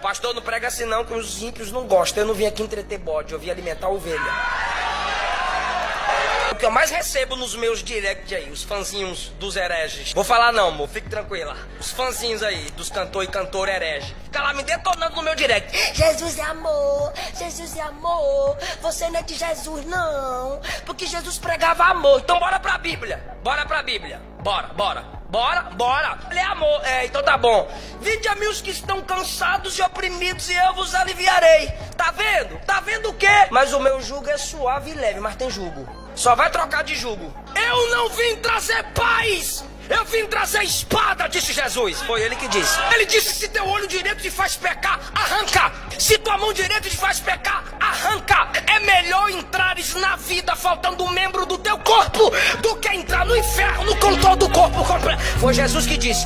Pastor, não prega assim não, que os ímpios não gostam. Eu não vim aqui entreter bode, eu vim alimentar a ovelha. O que eu mais recebo nos meus directs aí, os fãzinhos dos hereges. Vou falar não, amor, fique tranquila. Os fãzinhos aí, dos cantor e cantor herege. Fica lá me detonando no meu direct. Jesus é amor, Jesus é amor. Você não é de Jesus não, porque Jesus pregava amor. Então bora pra Bíblia, bora pra Bíblia. Bora, bora, bora, bora. Ele é amor, então tá bom. Vinde a mim os que estão cansados e oprimidos e eu vos aliviarei. Tá vendo? Tá vendo o quê? Mas o meu jugo é suave e leve, mas tem jugo. Só vai trocar de jugo. Eu não vim trazer paz, eu vim trazer espada, disse Jesus. Foi ele que disse. Ele disse, se teu olho direito te faz pecar, arranca. Se tua mão direita te faz pecar, arranca. É melhor entrares na vida faltando um membro do teu corpo do que entrar no inferno com todo o corpo completo. Foi Jesus que disse.